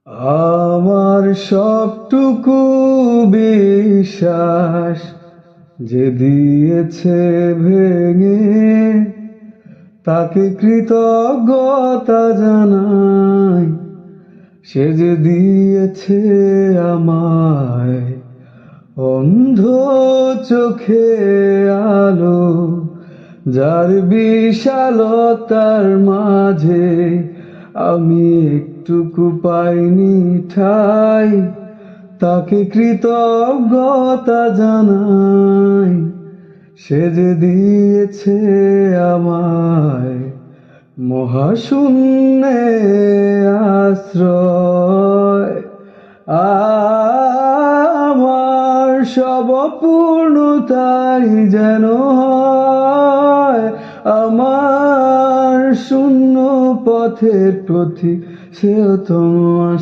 আমার সবটুকু বিশ্বাস যে দিয়েছে ভেঙে, তাকে কৃতজ্ঞতা জানাই। সে যে দিয়েছে আমায় অন্ধ চোখে আলো, যার বিশালতার মাঝে আমি একটুকু পাইনি ঠাই, তাকে কৃতজ্ঞতা জানাই। সে যে দিয়েছে আমায় মহাশূন্যে আশ্রয়। আমার সব অপূর্ণতাই যেন হয় আমার শূন্য পথের প্রতি সেও তোমার।